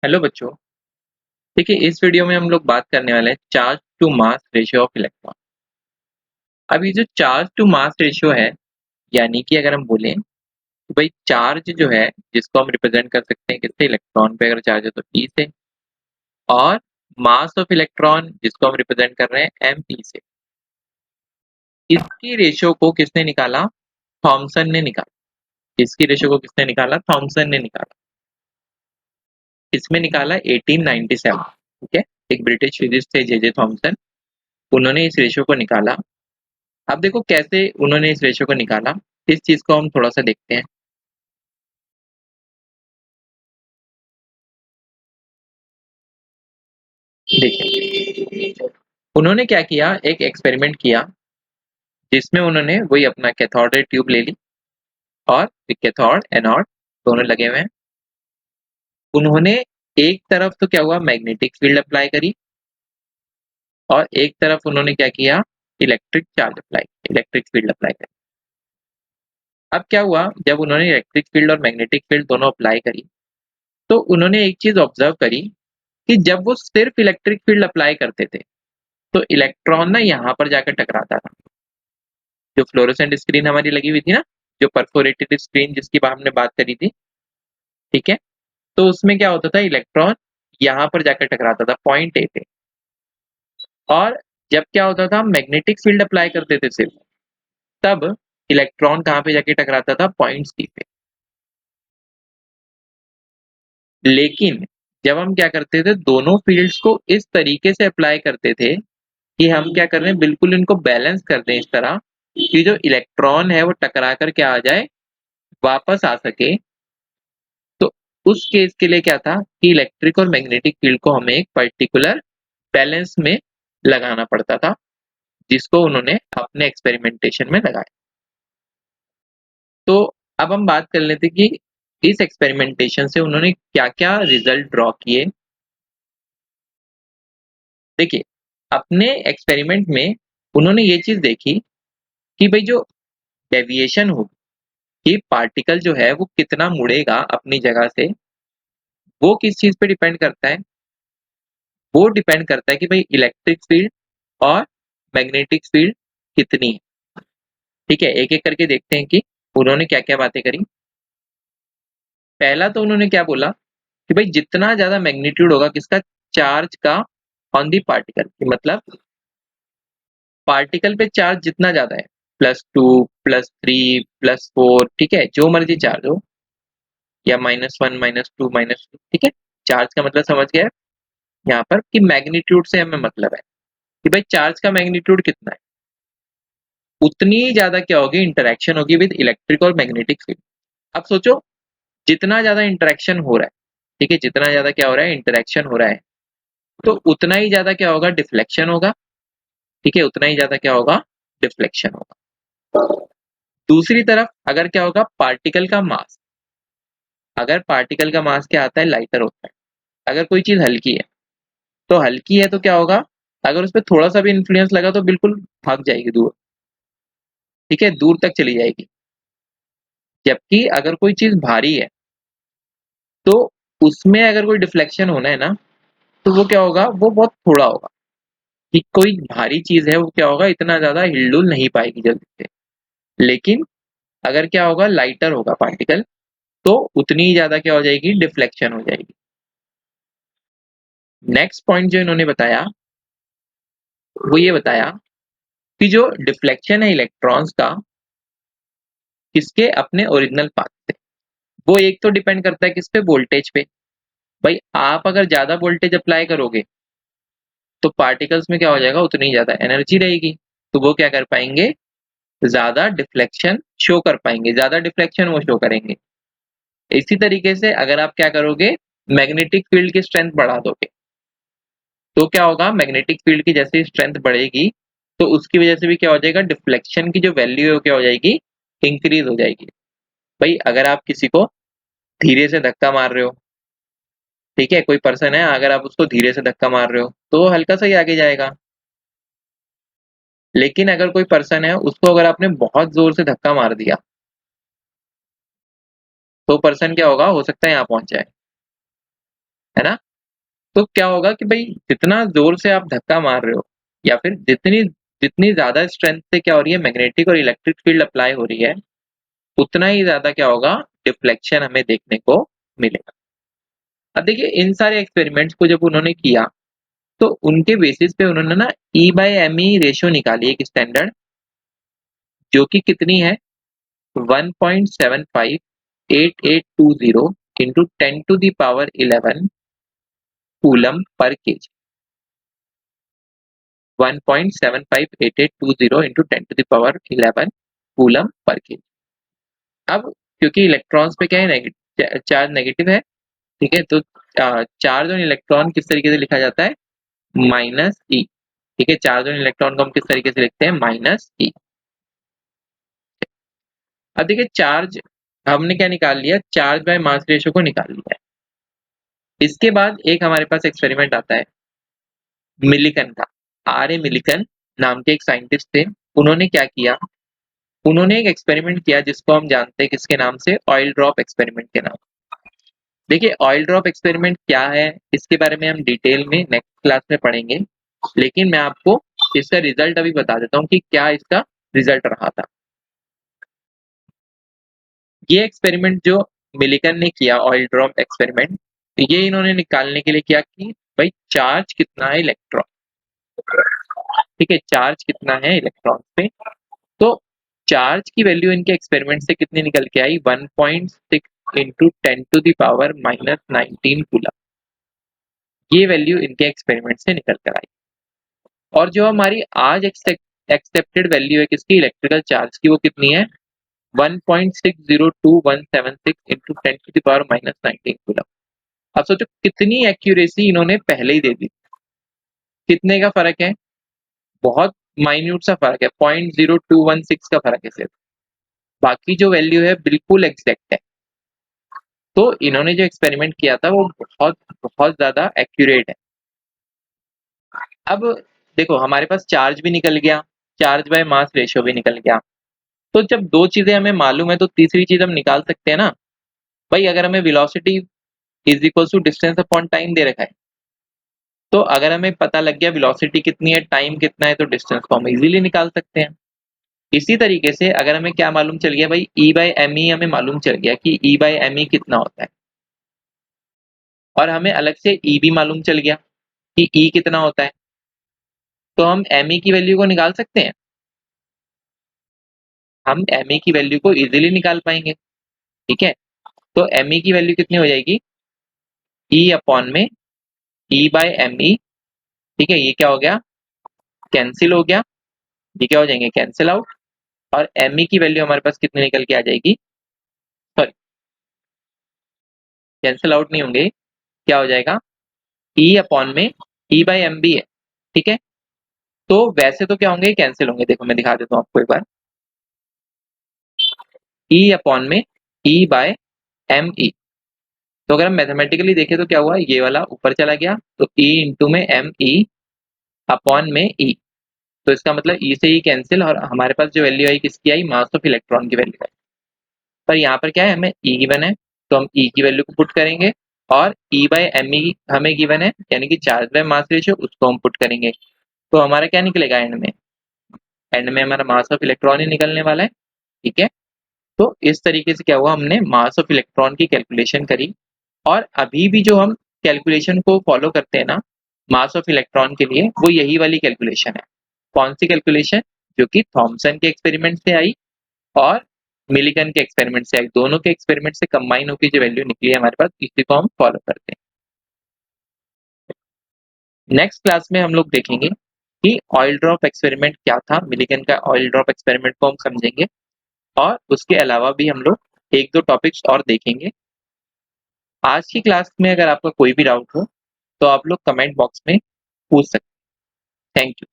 Hello बच्चों। देखिए, इस वीडियो में हम लोग बात करने वाले हैं charge to mass ratio of electron. अब ये जो चार्ज टू मास रेशियो है, यानी कि अगर हम बोलें कि भाई चार्ज जो है जिसको हम रिप्रेजेंट कर सकते हैं किससे, इलेक्ट्रॉन पे अगर चार्ज है तो ई से, और मास ऑफ इलेक्ट्रॉन जिसको हम रिप्रेजेंट कर रहे हैं एम ई से। इसकी रेशियो को किसने निकाला? थॉमसन ने निकाला। इसकी रेशियो को किसने निकाला? थॉमसन ने निकाला। इसमें निकाला 1897। ठीक है, एक ब्रिटिश फिजिस्ट थे जे जे थॉमसन, उन्होंने इस रेशियो को निकाला। अब देखो कैसे उन्होंने इस रेशियो को निकाला, इस चीज को हम थोड़ा सा देखते हैं। देखिए, उन्होंने क्या किया, एक एक्सपेरिमेंट किया जिसमें उन्होंने वही अपना कैथोड रे ट्यूब ले ली, और कैथोड एनोड दोनों लगे हुए हैं। उन्होंने एक तरफ तो क्या हुआ, मैग्नेटिक फील्ड अप्लाई करी, और एक तरफ उन्होंने क्या किया, इलेक्ट्रिक फील्ड अप्लाई करी। अब क्या हुआ, जब उन्होंने इलेक्ट्रिक फील्ड और मैग्नेटिक फील्ड दोनों अप्लाई करी, तो उन्होंने एक चीज ऑब्जर्व करी कि जब वो सिर्फ इलेक्ट्रिक फील्ड अप्लाई करते थे तो इलेक्ट्रॉन ना यहाँ पर जाकर टकराता था। जो फ्लोरोसेंट स्क्रीन हमारी लगी हुई थी ना, जो परफोरेटेड स्क्रीन जिसकी हमने बात करी थी, ठीक है, तो उसमें क्या होता था, इलेक्ट्रॉन यहाँ पर जाकर टकराता था पॉइंट ए पे। और जब क्या होता था, मैग्नेटिक फील्ड अप्लाई करते थे सिर्फ, तब इलेक्ट्रॉन कहाँ पे जाके टकराता था, पॉइंट सी पे। लेकिन जब हम क्या करते थे, दोनों फील्ड्स को इस तरीके से अप्लाई करते थे कि हम क्या कर रहे हैं, बिल्कुल इनको बैलेंस कर दें इस तरह कि जो इलेक्ट्रॉन है वो टकरा कर क्या आ जाए, वापस आ सके। तो उस केस के लिए क्या था कि इलेक्ट्रिक और मैग्नेटिक फील्ड को हमें एक पर्टिकुलर बैलेंस में लगाना पड़ता था, जिसको उन्होंने अपने एक्सपेरिमेंटेशन में लगाया। तो अब हम बात कर लेते कि इस एक्सपेरिमेंटेशन से उन्होंने क्या क्या रिजल्ट ड्रॉ किए। देखिए, अपने एक्सपेरिमेंट में उन्होंने ये चीज देखी कि भाई जो डेविएशन होगी, कि पार्टिकल जो है वो कितना मुड़ेगा अपनी जगह से, वो किस चीज पे डिपेंड करता है? वो डिपेंड करता है कि भाई इलेक्ट्रिक फील्ड और मैग्नेटिक फील्ड कितनी है। ठीक है, एक एक करके देखते हैं कि उन्होंने क्या क्या बातें करी। पहला तो उन्होंने क्या बोला कि भाई जितना ज्यादा मैग्नीट्यूड होगा किसका, चार्ज का, ऑन दी पार्टिकल, मतलब पार्टिकल पे चार्ज जितना ज्यादा है, +2, +3, +4, ठीक है, जो मर्जी चार्ज हो, या -1, -2, -2, ठीक है। चार्ज का मतलब समझ गया यहाँ पर कि मैग्नीट्यूड से हमें मतलब है कि भाई चार्ज का मैग्नीट्यूड कितना है, उतनी ही ज्यादा क्या होगी, इंटरेक्शन होगी विद इलेक्ट्रिक और मैग्नेटिक फील्ड। अब सोचो, जितना ज्यादा इंटरेक्शन हो रहा है, ठीक है, जितना ज्यादा क्या हो रहा है, इंटरेक्शन हो रहा है, तो उतना ही ज्यादा क्या होगा, डिफ्लेक्शन होगा। ठीक है, उतना ही ज्यादा क्या होगा, डिफ्लेक्शन होगा। दूसरी तरफ अगर क्या होगा, पार्टिकल का मास, अगर पार्टिकल का मास क्या आता है, लाइटर होता है। अगर कोई चीज हल्की है, तो हल्की है तो क्या होगा, अगर उस पर थोड़ा सा भी इन्फ्लुएंस लगा तो बिल्कुल भाग जाएगी दूर। ठीक है, दूर तक चली जाएगी। जबकि अगर कोई चीज भारी है, तो उसमें अगर कोई डिफ्लेक्शन होना है ना, तो वो क्या होगा, वो बहुत थोड़ा होगा। कि कोई भारी चीज है वो क्या होगा, इतना ज्यादा हिलडुल नहीं पाएगी जल्दी से। लेकिन अगर क्या होगा, लाइटर होगा पार्टिकल, तो उतनी ही ज्यादा क्या हो जाएगी, डिफ्लेक्शन हो जाएगी। नेक्स्ट पॉइंट जो इन्होंने बताया, वो ये बताया कि जो डिफ्लेक्शन है इलेक्ट्रॉन्स का, किसके, अपने ओरिजिनल पाथ से, वो एक तो डिपेंड करता है किस पे, वोल्टेज पे। भाई आप अगर ज्यादा वोल्टेज अप्लाई करोगे तो पार्टिकल्स में क्या हो जाएगा, उतनी ज्यादा एनर्जी रहेगी, तो वो क्या कर पाएंगे, ज्यादा डिफ्लेक्शन शो कर पाएंगे, ज्यादा डिफ्लेक्शन वो शो करेंगे। इसी तरीके से अगर आप क्या करोगे, मैग्नेटिक फील्ड की स्ट्रेंथ बढ़ा दोगे, तो क्या होगा, मैग्नेटिक फील्ड की जैसे स्ट्रेंथ बढ़ेगी, तो उसकी वजह से भी क्या हो जाएगा, डिफ्लेक्शन की जो वैल्यू है वो क्या हो जाएगी, इंक्रीज हो जाएगी। भाई अगर आप किसी को धीरे से धक्का मार रहे हो, ठीक है, कोई पर्सन है, अगर आप उसको धीरे से धक्का मार रहे हो तो वो हल्का सा ही आगे जाएगा। लेकिन अगर कोई पर्सन है, उसको अगर आपने बहुत जोर से धक्का मार दिया, तो पर्सन क्या होगा, हो सकता है यहाँ पहुंच जाए। है ना? तो क्या होगा कि भाई जितना जोर से आप धक्का मार रहे हो या फिर जितनी जितनी ज्यादा स्ट्रेंथ से क्या हो रही है, मैग्नेटिक और इलेक्ट्रिक फील्ड अप्लाई हो रही है, उतना ही ज्यादा क्या होगा, डिफ्लेक्शन हमें देखने को मिलेगा। अब देखिए इन सारे एक्सपेरिमेंट्स को जब उन्होंने किया तो उनके बेसिस पे उन्होंने ना E/ME रेशियो निकाली, एक स्टैंडर्ड, जो कि कितनी है 1.758820 into 10⁻11 coulomb per KG. 1.758820 into 10⁻11 coulomb per KG. अब क्योंकि इलेक्ट्रॉन्स पे क्या है, चार्ज नेगेटिव है, ठीक है, तो चार्ज ऑन इलेक्ट्रॉन किस तरीके से लिखा जाता है, माइनस ई। ठीक है, चार्ज ऑन इलेक्ट्रॉन को हम किस तरीके से लिखते हैं, माइनस ई। अब देखिए चार्ज हमने क्या निकाल लिया, चार्ज बाय मास रेशियो को निकाल लिया है। इसके बाद एक हमारे पास एक्सपेरिमेंट आता है मिलिकन का। आर ए मिलिकन नाम के एक साइंटिस्ट थे। उन्होंने क्या किया, उन्होंने एक एक्सपेरिमेंट किया जिसको हम जानते हैं किसके नाम से, ऑयल ड्रॉप एक्सपेरिमेंट के नाम। देखिए ऑयल ड्रॉप एक्सपेरिमेंट क्या है, इसके बारे में हम डिटेल में नेक्स्ट क्लास में पढ़ेंगे, लेकिन मैं आपको इसका रिजल्ट अभी बता देता हूँ कि क्या इसका रिजल्ट रहा था। ये एक्सपेरिमेंट जो मिलिकन ने किया, ऑयल ड्रॉप एक्सपेरिमेंट, ये इन्होंने निकालने के लिए किया कि भाई चार्ज कितना है इलेक्ट्रॉन, ठीक है, चार्ज कितना है इलेक्ट्रॉन पे। तो चार्ज की वैल्यू इनके एक्सपेरिमेंट से कितनी निकल के आई, 1.6 इंटू 10⁻19 कूलम। ये वैल्यू इनके एक्सपेरिमेंट से निकल कर आई। और जो हमारी आज एक्सेप्टेड वैल्यू है किसकी, इलेक्ट्रिकल चार्ज की, वो कितनी है 1.602176 इंटू 10⁻19 कूलम। अब सोचो कितनी एक्यूरेसी इन्होंने पहले ही दे दी। कितने का फर्क है, बहुत माइन्यूट सा फर्क है, 0.0216 का फर्क है सिर्फ। बाकी जो वैल्यू है बिल्कुल एग्जैक्ट है। तो इन्होंने जो एक्सपेरिमेंट किया था वो बहुत बहुत ज्यादा एक्यूरेट है। अब देखो हमारे पास चार्ज भी निकल गया, चार्ज बाय मास रेशियो भी निकल गया। तो जब दो चीजें हमें मालूम है तो तीसरी चीज हम निकाल सकते हैं ना। भाई अगर हमें velocity is equal to distance upon time दे रखा है, तो अगर हमें पता लग गया वेलोसिटी कितनी है, टाइम कितना है, तो डिस्टेंस को हम इजीली निकाल सकते हैं। इसी तरीके से अगर हमें क्या मालूम चल गया भाई, E/ME हमें मालूम चल गया कि E/ME कितना होता है, और हमें अलग से E भी मालूम चल गया कि E कितना होता है, तो हम ME की वैल्यू को निकाल सकते हैं। हम ME की वैल्यू को इजीली निकाल पाएंगे। ठीक है, तो ME की वैल्यू कितनी हो जाएगी, E अपॉन में E/ME। ठीक है, ये क्या हो गया, कैंसिल हो गया, ये क्या हो जाएंगे, कैंसिल आउट। और ME की वैल्यू हमारे पास कितनी निकल के आ जाएगी, सॉरी कैंसिल आउट नहीं होंगे, क्या हो जाएगा, E अपॉन में E/MB है। ठीक है, तो वैसे तो क्या होंगे, कैंसिल होंगे। देखो मैं दिखा देता हूँ आपको एक बार, E अपॉन में E/ME। तो अगर हम मैथमेटिकली देखें तो क्या हुआ, ये वाला ऊपर चला गया, तो E इंटू में ME अपॉन में E। तो इसका मतलब E से E कैंसिल, और हमारे पास जो वैल्यू आई किसकी आई, मास ऑफ इलेक्ट्रॉन की वैल्यू आई। पर यहाँ पर क्या है, हमें E गिवन है, तो हम E की वैल्यू को पुट करेंगे, और E/ME हमें गिवन है, यानी कि चार्ज बाय मास रेशियो, उसको हम पुट करेंगे। तो हमारा क्या निकलेगा एंड में, एंड में हमारा मास ऑफ इलेक्ट्रॉन ही निकलने वाला है। ठीक है, तो इस तरीके से क्या हुआ, हमने मास ऑफ इलेक्ट्रॉन की कैलकुलेशन करी। और अभी भी जो हम कैलकुलेशन को फॉलो करते हैं ना मास ऑफ इलेक्ट्रॉन के लिए, वो यही वाली कैलकुलेशन है। कौन सी कैलकुलेशन, जो कि थॉमसन के एक्सपेरिमेंट से आई और मिलिकन के एक्सपेरिमेंट से आई। दोनों के एक्सपेरिमेंट से कंबाइन होकर जो वैल्यू निकली है हमारे पास, इसी को हम फॉलो करते हैं। नेक्स्ट क्लास में हम लोग देखेंगे कि ऑयल ड्रॉप एक्सपेरिमेंट क्या था, मिलिकन का ऑयल ड्रॉप एक्सपेरिमेंट को हम समझेंगे, और उसके अलावा भी हम लोग एक दो टॉपिक्स और देखेंगे। आज की क्लास में अगर आपका कोई भी डाउट हो तो आप लोग कमेंट बॉक्स में पूछ सकते हैं। Thank you.